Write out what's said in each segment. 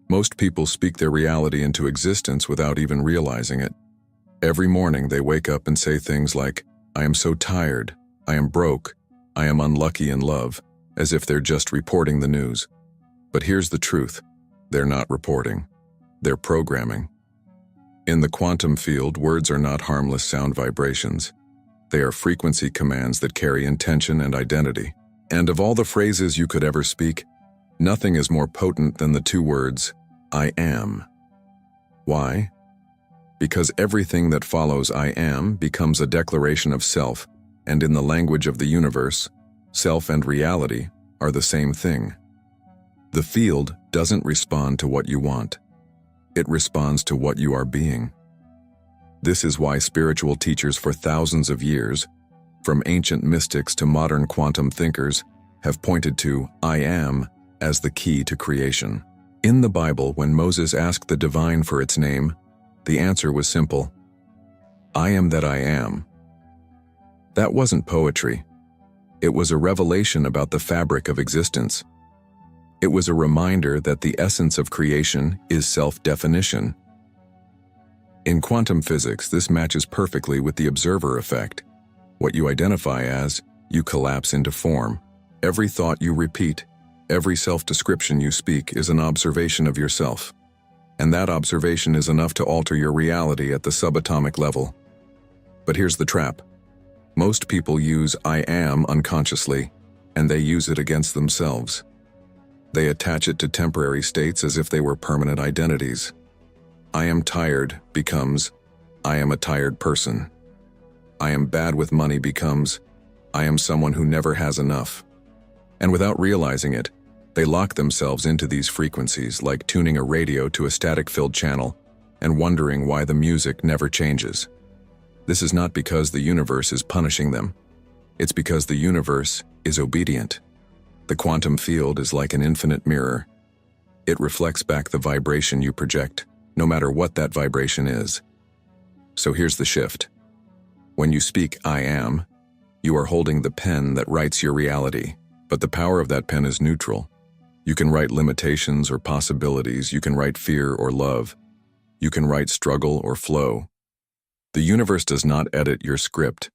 Most people speak their reality into existence without even realizing it. Every morning they wake up and say things like, "I am so tired, I am broke, I am unlucky in love," as if they're just reporting the news. But here's the truth. They're not reporting. They're programming. In the quantum field, words are not harmless sound vibrations. They are frequency commands that carry intention and identity. And of all the phrases you could ever speak, nothing is more potent than the two words, "I am." Why? Because everything that follows "I am" becomes a declaration of self, and in the language of the universe, self and reality are the same thing. The field doesn't respond to what you want. It responds to what you are being. This is why spiritual teachers for thousands of years, from ancient mystics to modern quantum thinkers, have pointed to "I am" as the key to creation. In the Bible, when Moses asked the divine for its name, the answer was simple: "I am that I am." That wasn't poetry. It was a revelation about the fabric of existence. It was a reminder that the essence of creation is self-definition. In quantum physics, this matches perfectly with the observer effect. What you identify as, you collapse into form. Every thought you repeat, every self-description you speak is an observation of yourself. And that observation is enough to alter your reality at the subatomic level. But here's the trap. Most people use "I am" unconsciously, and they use it against themselves. They attach it to temporary states as if they were permanent identities. "I am tired" becomes, "I am a tired person." "I am bad with money" becomes, "I am someone who never has enough." And without realizing it, they lock themselves into these frequencies, like tuning a radio to a static-filled channel and wondering why the music never changes. This is not because the universe is punishing them. It's because the universe is obedient. The quantum field is like an infinite mirror. It reflects back the vibration you project, no matter what that vibration is. So here's the shift. When you speak "I am," you are holding the pen that writes your reality, but the power of that pen is neutral. You can write limitations or possibilities, you can write fear or love, you can write struggle or flow. The universe does not edit your script.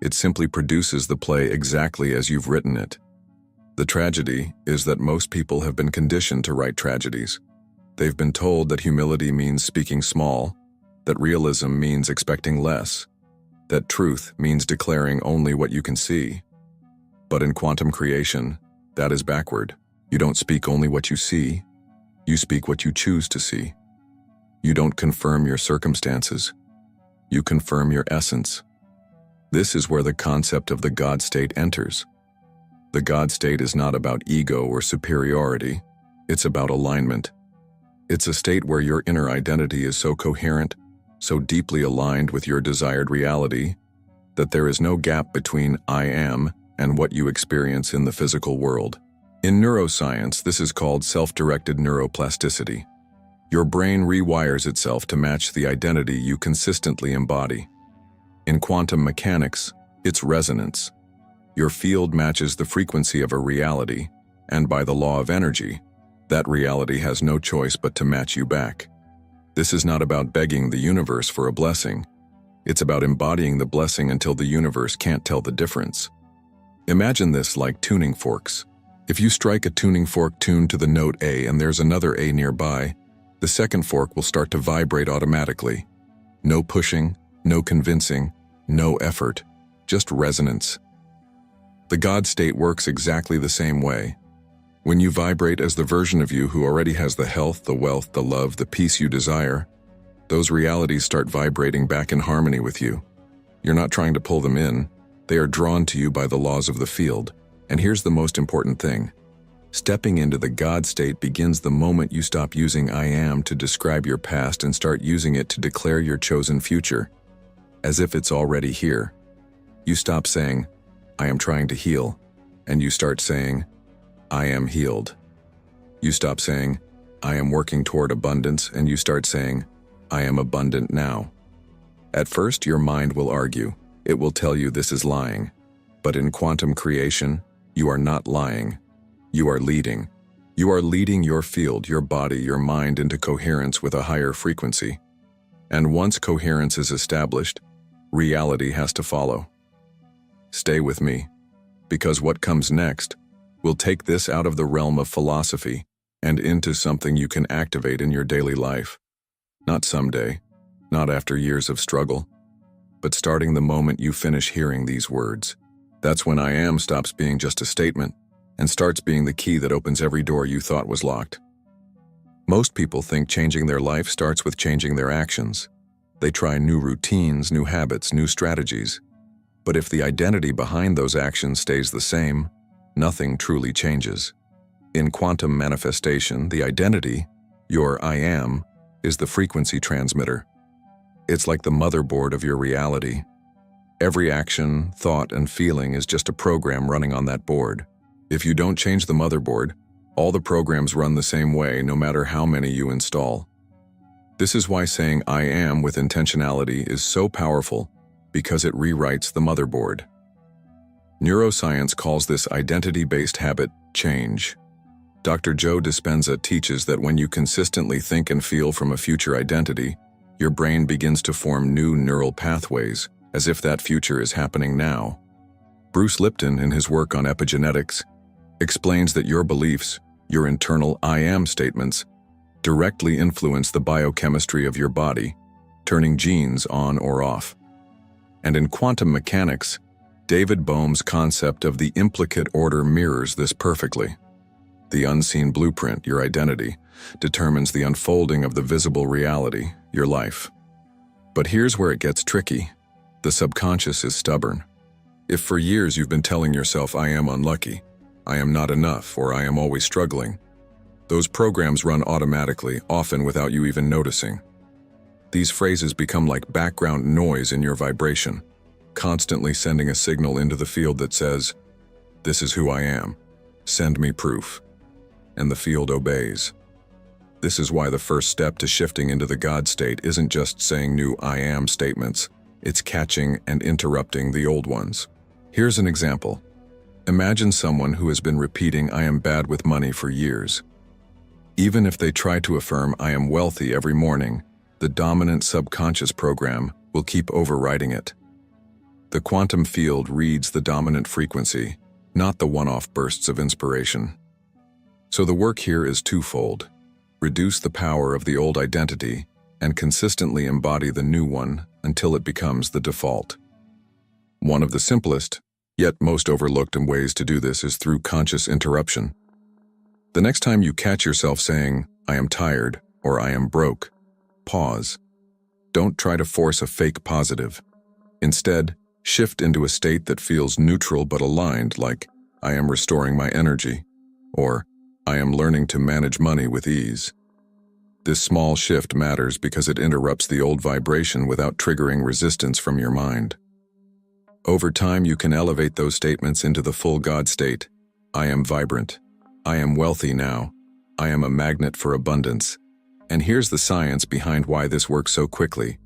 It simply produces the play exactly as you've written it. The tragedy is that most people have been conditioned to write tragedies. They've been told that humility means speaking small, that realism means expecting less, that truth means declaring only what you can see. But in quantum creation, that is backward. You don't speak only what you see, you speak what you choose to see. You don't confirm your circumstances, you confirm your essence. This is where the concept of the God state enters. The God state is not about ego or superiority, it's about alignment. It's a state where your inner identity is so coherent, so deeply aligned with your desired reality, that there is no gap between "I am" and what you experience in the physical world. In neuroscience, this is called self-directed neuroplasticity. Your brain rewires itself to match the identity you consistently embody. In quantum mechanics, it's resonance. Your field matches the frequency of a reality, and by the law of energy, that reality has no choice but to match you back. This is not about begging the universe for a blessing. It's about embodying the blessing until the universe can't tell the difference. Imagine this like tuning forks. If you strike a tuning fork tuned to the note A and there's another A nearby, the second fork will start to vibrate automatically. No pushing, no convincing, no effort, just resonance. The God state works exactly the same way. When you vibrate as the version of you who already has the health, the wealth, the love, the peace you desire, those realities start vibrating back in harmony with you. You're not trying to pull them in, they are drawn to you by the laws of the field. And here's the most important thing. Stepping into the God state begins the moment you stop using "I am" to describe your past and start using it to declare your chosen future, as if it's already here. You stop saying, "I am trying to heal," and you start saying, "I am healed." You stop saying, "I am working toward abundance," and you start saying, "I am abundant now." At first, your mind will argue. It will tell you this is lying. But in quantum creation, you are not lying. You are leading. You are leading your field, your body, your mind into coherence with a higher frequency. And once coherence is established, reality has to follow. Stay with me, because what comes next will take this out of the realm of philosophy and into something you can activate in your daily life. Not someday, not after years of struggle, but starting the moment you finish hearing these words. That's when I am stops being just a statement and starts being the key that opens every door you thought was locked. Most people think changing their life starts with changing their actions. They try new routines, new habits, new strategies. But if the identity behind those actions stays the same, nothing truly changes. In quantum manifestation, the identity, your I am, is the frequency transmitter. It's like the motherboard of your reality. Every action, thought, and feeling is just a program running on that board. If you don't change the motherboard, all the programs run the same way no matter how many you install. This is why saying I am with intentionality is so powerful, because it rewrites the motherboard. Neuroscience calls this identity-based habit change. Dr. Joe Dispenza teaches that when you consistently think and feel from a future identity, your brain begins to form new neural pathways, as if that future is happening now. Bruce Lipton, in his work on epigenetics, explains that your beliefs, your internal I am statements, directly influence the biochemistry of your body, turning genes on or off. And in quantum mechanics, David Bohm's concept of the implicate order mirrors this perfectly. The unseen blueprint, your identity, determines the unfolding of the visible reality, your life. But here's where it gets tricky. The subconscious is stubborn. If for years you've been telling yourself, I am unlucky, I am not enough, or I am always struggling, those programs run automatically, often without you even noticing. These phrases become like background noise in your vibration, constantly sending a signal into the field that says, this is who I am, send me proof. And the field obeys. This is why the first step to shifting into the God state isn't just saying new I am statements, it's catching and interrupting the old ones. Here's an example. Imagine someone who has been repeating I am bad with money for years. Even if they try to affirm I am wealthy every morning, the dominant subconscious program will keep overriding it. The quantum field reads the dominant frequency, not the one-off bursts of inspiration. So the work here is twofold. Reduce the power of the old identity and consistently embody the new one until it becomes the default. One of the simplest, yet most overlooked ways to do this is through conscious interruption. The next time you catch yourself saying, I am tired, or I am broke, pause. Don't try to force a fake positive. Instead, shift into a state that feels neutral but aligned, like, I am restoring my energy, or I am learning to manage money with ease. This small shift matters because it interrupts the old vibration without triggering resistance from your mind. Over time, you can elevate those statements into the full God state. I am vibrant. I am wealthy now. I am a magnet for abundance. And here's the science behind why this works so quickly.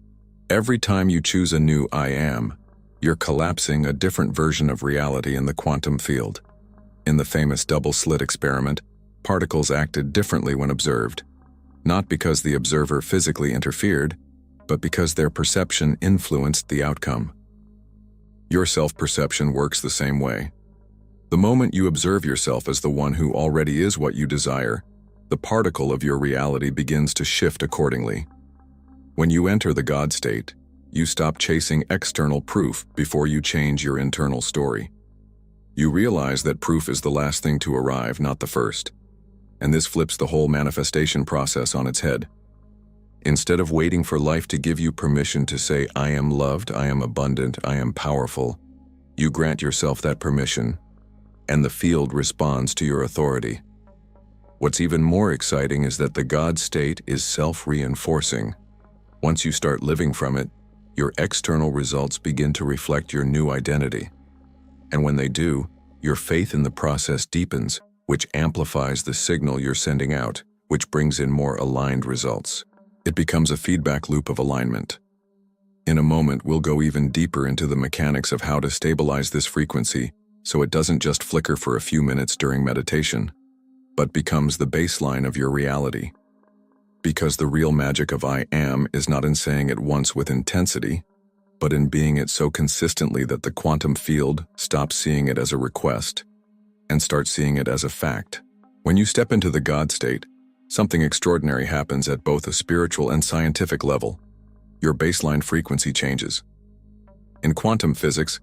Every time you choose a new I am, you're collapsing a different version of reality in the quantum field. In the famous double-slit experiment, particles acted differently when observed, not because the observer physically interfered, but because their perception influenced the outcome. Your self-perception works the same way. The moment you observe yourself as the one who already is what you desire, the particle of your reality begins to shift accordingly. When you enter the God state, you stop chasing external proof before you change your internal story. You realize that proof is the last thing to arrive, not the first. And this flips the whole manifestation process on its head. Instead of waiting for life to give you permission to say, I am loved, I am abundant, I am powerful, you grant yourself that permission, and the field responds to your authority. What's even more exciting is that the God state is self-reinforcing. Once you start living from it, your external results begin to reflect your new identity. And when they do, your faith in the process deepens, which amplifies the signal you're sending out, which brings in more aligned results. It becomes a feedback loop of alignment. In a moment, we'll go even deeper into the mechanics of how to stabilize this frequency so it doesn't just flicker for a few minutes during meditation. but becomes the baseline of your reality. Because the real magic of I am is not in saying it once with intensity, but in being it so consistently that the quantum field stops seeing it as a request and starts seeing it as a fact. When you step into the God state, something extraordinary happens at both a spiritual and scientific level. Your baseline frequency changes. In quantum physics,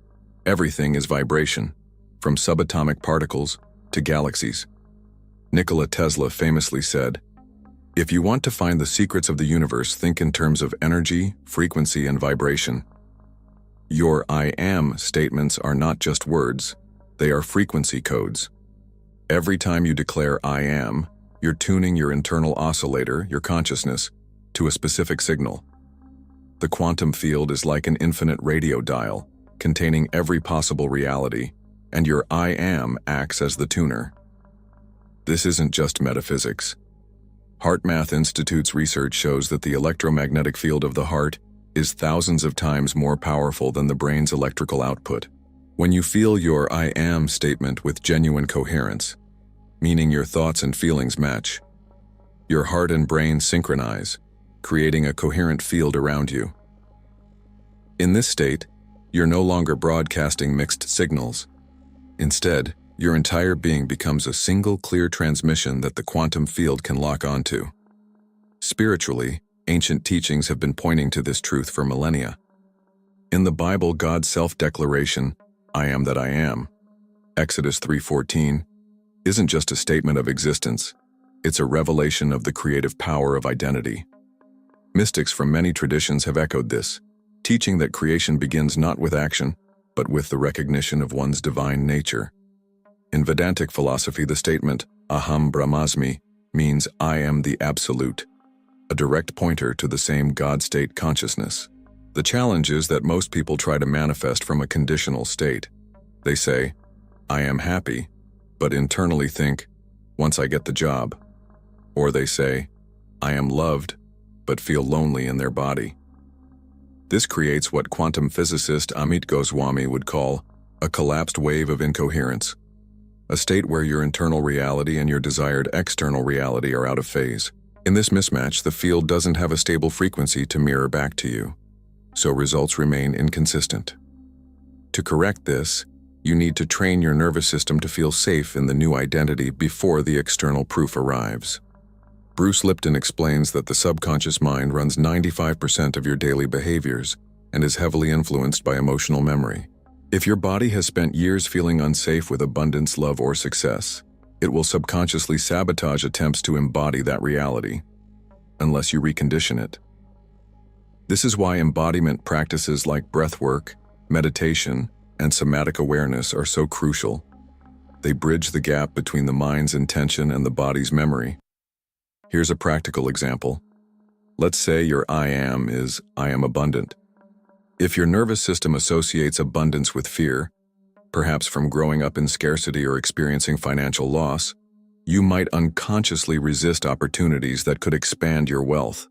everything is vibration, from subatomic particles to galaxies. Nikola Tesla famously said, "If you want to find the secrets of the universe, think in terms of energy, frequency, and vibration." Your I am statements are not just words, they are frequency codes. Every time you declare I am, you're tuning your internal oscillator, your consciousness, to a specific signal. The quantum field is like an infinite radio dial, containing every possible reality, and your I am acts as the tuner. This isn't just metaphysics. HeartMath Institute's research shows that the electromagnetic field of the heart is thousands of times more powerful than the brain's electrical output. When you feel your I am statement with genuine coherence, meaning your thoughts and feelings match, your heart and brain synchronize, creating a coherent field around you. In this state, you're no longer broadcasting mixed signals. Instead, your entire being becomes a single clear transmission that the quantum field can lock onto. Spiritually, ancient teachings have been pointing to this truth for millennia. In the Bible, God's self-declaration, "I am that I am," Exodus 3:14, isn't just a statement of existence, it's a revelation of the creative power of identity. Mystics from many traditions have echoed this, teaching that creation begins not with action, but with the recognition of one's divine nature. In Vedantic philosophy, the statement, "Aham Brahmasmi," means "I am the Absolute," a direct pointer to the same God state consciousness. The challenge is that most people try to manifest from a conditional state. They say, "I am happy," but internally think, "Once I get the job." Or they say, "I am loved," but feel lonely in their body. This creates what quantum physicist Amit Goswami would call a collapsed wave of incoherence, a state where your internal reality and your desired external reality are out of phase. In this mismatch, the field doesn't have a stable frequency to mirror back to you, so results remain inconsistent. To correct this, you need to train your nervous system to feel safe in the new identity before the external proof arrives. Bruce Lipton explains that the subconscious mind runs 95% of your daily behaviors and is heavily influenced by emotional memory. If your body has spent years feeling unsafe with abundance, love, or success, it will subconsciously sabotage attempts to embody that reality, unless you recondition it. This is why embodiment practices like breathwork, meditation, and somatic awareness are so crucial. They bridge the gap between the mind's intention and the body's memory. Here's a practical example. Let's say your I am is, "I am abundant." If your nervous system associates abundance with fear, perhaps from growing up in scarcity or experiencing financial loss, you might unconsciously resist opportunities that could expand your wealth.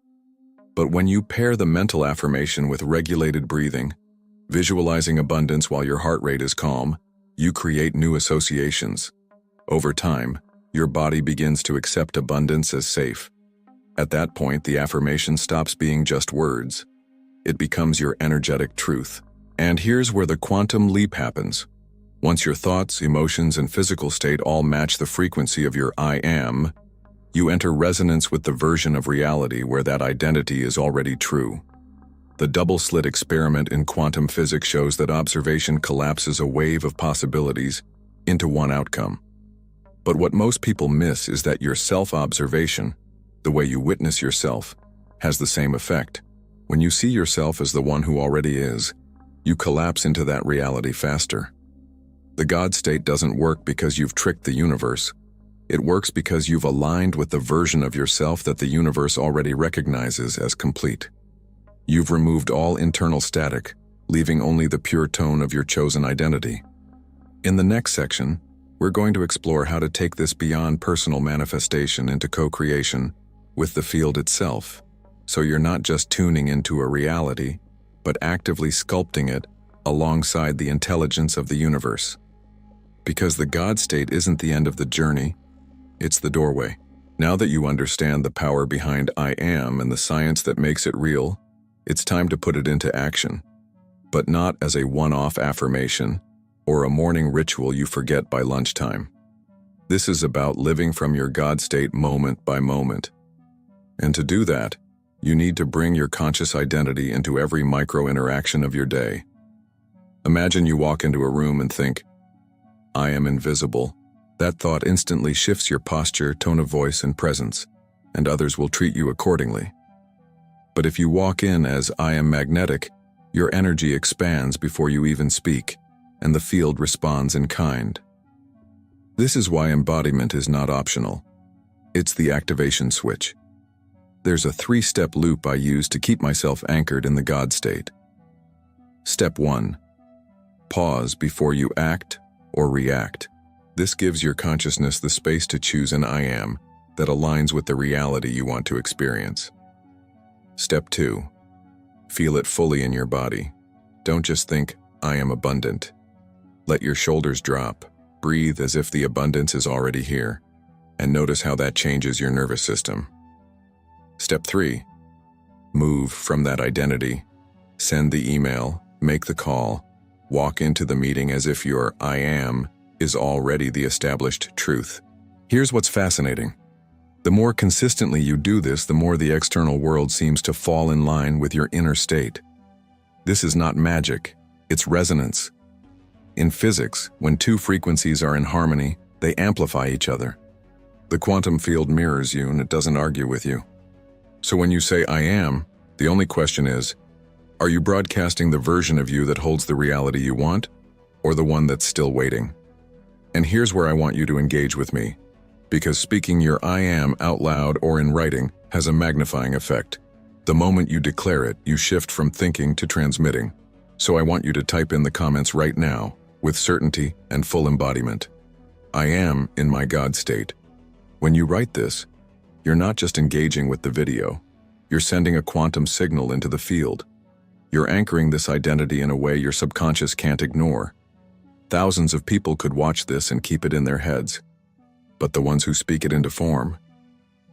But when you pair the mental affirmation with regulated breathing, visualizing abundance while your heart rate is calm, you create new associations. Over time, your body begins to accept abundance as safe. At that point, the affirmation stops being just words. It becomes your energetic truth. And here's where the quantum leap happens. Once your thoughts, emotions, and physical state all match the frequency of your I am, you enter resonance with the version of reality where that identity is already true. The double-slit experiment in quantum physics shows that observation collapses a wave of possibilities into one outcome. But what most people miss is that your self-observation, the way you witness yourself, has the same effect. When you see yourself as the one who already is, you collapse into that reality faster. The God state doesn't work because you've tricked the universe. It works because you've aligned with the version of yourself that the universe already recognizes as complete. You've removed all internal static, leaving only the pure tone of your chosen identity. In the next section, we're going to explore how to take this beyond personal manifestation into co-creation with the field itself, so you're not just tuning into a reality, but actively sculpting it alongside the intelligence of the universe. Because the God state isn't the end of the journey, It's the doorway. Now that you understand the power behind I am and the science that makes it real, it's time to put it into action. But not as a one-off affirmation or a morning ritual you forget by lunchtime. This is about living from your God state moment by moment. And to do that, you need to bring your conscious identity into every micro-interaction of your day. Imagine you walk into a room and think, I am invisible. That thought instantly shifts your posture, tone of voice, and presence, and others will treat you accordingly. But if you walk in as I am magnetic, your energy expands before you even speak, and the field responds in kind. This is why embodiment is not optional. It's the activation switch. There's a 3-step loop I use to keep myself anchored in the God state. Step 1. Pause before you act or react. This gives your consciousness the space to choose an I am that aligns with the reality you want to experience. Step 2. Feel it fully in your body. Don't just think, I am abundant. Let your shoulders drop. Breathe as if the abundance is already here, and notice how that changes your nervous system. Step 3. Move from that identity. Send the email, make the call, walk into the meeting as if your I am is already the established truth. Here's what's fascinating. The more consistently you do this, the more the external world seems to fall in line with your inner state. This is not magic, it's resonance. In physics, when two frequencies are in harmony, they amplify each other. The quantum field mirrors you and it doesn't argue with you. So when you say I am, the only question is, are you broadcasting the version of you that holds the reality you want, or the one that's still waiting? And here's where I want you to engage with me, because speaking your I am out loud or in writing has a magnifying effect. The moment you declare it, you shift from thinking to transmitting. So I want you to type in the comments right now, with certainty and full embodiment. I am in my God state. When you write this, you're not just engaging with the video, you're sending a quantum signal into the field. You're anchoring this identity in a way your subconscious can't ignore. Thousands of people could watch this and keep it in their heads, but the ones who speak it into form,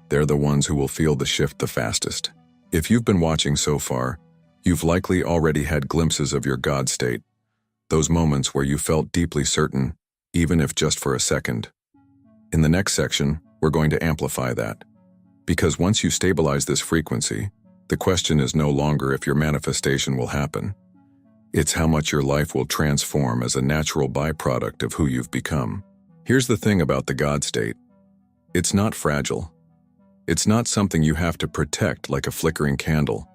they're the ones who will feel the shift the fastest. If you've been watching so far, you've likely already had glimpses of your God state. Those moments where you felt deeply certain, even if just for a second. In the next section, we're going to amplify that. Because once you stabilize this frequency, the question is no longer if your manifestation will happen. It's how much your life will transform as a natural byproduct of who you've become. Here's the thing about the God state. It's not fragile. It's not something you have to protect like a flickering candle.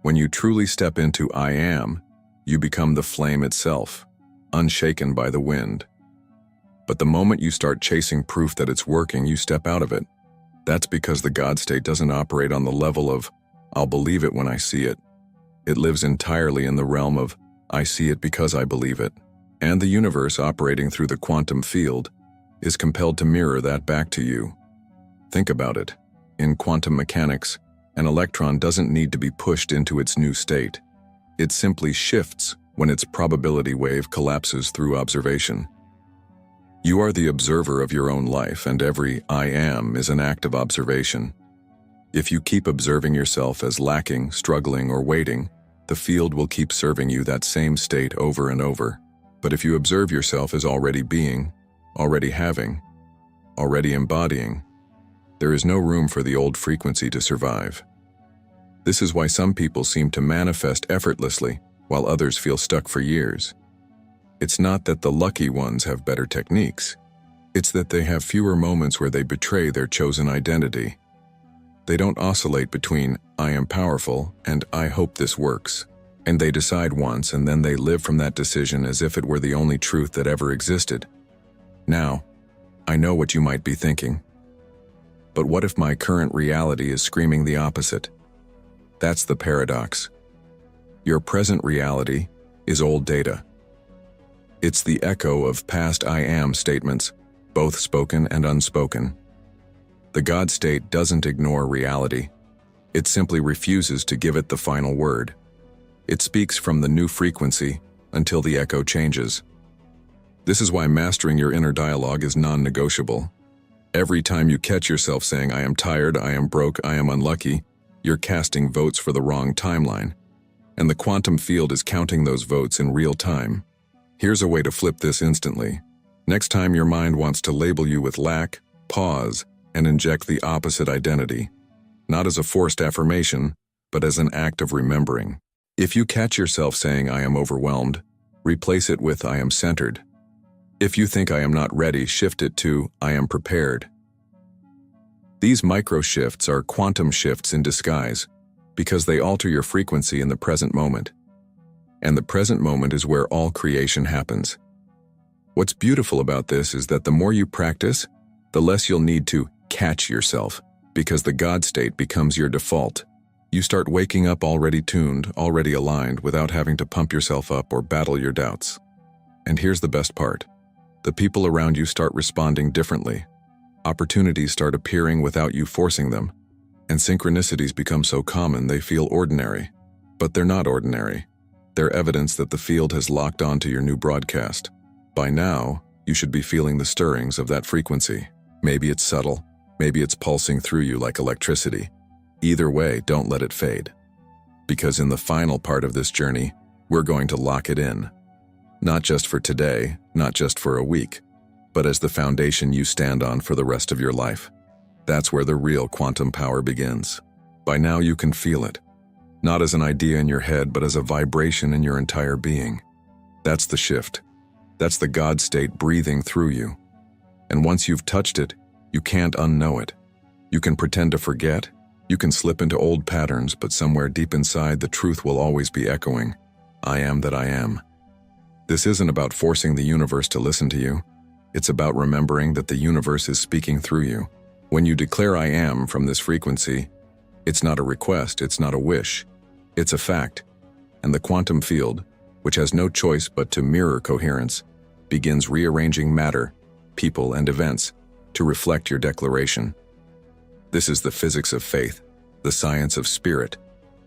When you truly step into I am, you become the flame itself, unshaken by the wind. But the moment you start chasing proof that it's working, you step out of it. That's because the God state doesn't operate on the level of, I'll believe it when I see it. It lives entirely in the realm of, I see it because I believe it. And the universe operating through the quantum field is compelled to mirror that back to you. Think about it. In quantum mechanics, an electron doesn't need to be pushed into its new state. It simply shifts when its probability wave collapses through observation. You are the observer of your own life, and every I am is an act of observation. If you keep observing yourself as lacking, struggling, or waiting, the field will keep serving you that same state over and over. But if you observe yourself as already being, already having, already embodying, there is no room for the old frequency to survive. This is why some people seem to manifest effortlessly, while others feel stuck for years. It's not that the lucky ones have better techniques. It's that they have fewer moments where they betray their chosen identity. They don't oscillate between, I am powerful, and I hope this works. And they decide once, and then they live from that decision as if it were the only truth that ever existed. Now, I know what you might be thinking. But what if my current reality is screaming the opposite? That's the paradox. Your present reality is old data. It's the echo of past I am statements, both spoken and unspoken. The God state doesn't ignore reality. It simply refuses to give it the final word. It speaks from the new frequency until the echo changes. This is why mastering your inner dialogue is non-negotiable. Every time you catch yourself saying, I am tired, I am broke, I am unlucky, you're casting votes for the wrong timeline. And the quantum field is counting those votes in real time. Here's a way to flip this instantly. Next time your mind wants to label you with lack, pause and inject the opposite identity. Not as a forced affirmation, but as an act of remembering. If you catch yourself saying, I am overwhelmed, replace it with, I am centered. If you think I am not ready, shift it to, I am prepared. These micro shifts are quantum shifts in disguise, because they alter your frequency in the present moment. And the present moment is where all creation happens. What's beautiful about this is that the more you practice, the less you'll need to catch yourself, because the God state becomes your default. You start waking up already tuned, already aligned, without having to pump yourself up or battle your doubts. And here's the best part. The people around you start responding differently. Opportunities start appearing without you forcing them. And synchronicities become so common they feel ordinary. But they're not ordinary. They're evidence that the field has locked onto your new broadcast. By now, you should be feeling the stirrings of that frequency. Maybe it's subtle. Maybe it's pulsing through you like electricity. Either way, don't let it fade. Because in the final part of this journey, we're going to lock it in. Not just for today, not just for a week, but as the foundation you stand on for the rest of your life. That's where the real quantum power begins. By now you can feel it. Not as an idea in your head, but as a vibration in your entire being. That's the shift. That's the God state breathing through you. And once you've touched it, you can't unknow it. You can pretend to forget, you can slip into old patterns, but somewhere deep inside the truth will always be echoing. I am that I am. This isn't about forcing the universe to listen to you. It's about remembering that the universe is speaking through you. When you declare I am from this frequency, it's not a request, it's not a wish. It's a fact. And the quantum field, which has no choice but to mirror coherence, begins rearranging matter, people, and events to reflect your declaration. This is the physics of faith, the science of spirit,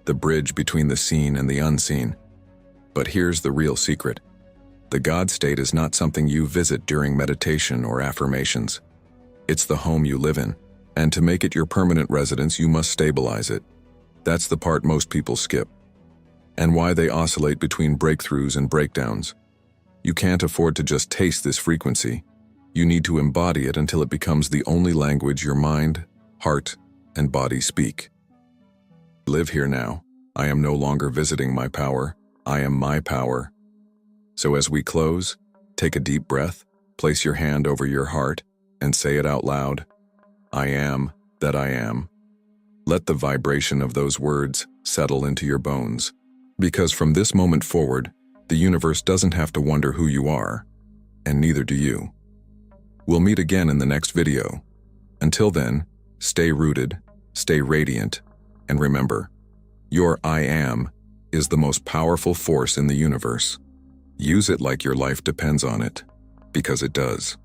the bridge between the seen and the unseen. But here's the real secret. The God state is not something you visit during meditation or affirmations. It's the home you live in, and to make it your permanent residence, you must stabilize it. That's the part most people skip, and why they oscillate between breakthroughs and breakdowns. You can't afford to just taste this frequency. You need to embody it until it becomes the only language your mind, heart, and body speak. Live here now. I am no longer visiting my power. I am my power. So as we close, take a deep breath, place your hand over your heart, and say it out loud. I am that I am. Let the vibration of those words settle into your bones. Because from this moment forward, the universe doesn't have to wonder who you are, and neither do you. We'll meet again in the next video. Until then, stay rooted, stay radiant, and remember, your I am is the most powerful force in the universe. Use it like your life depends on it, because it does.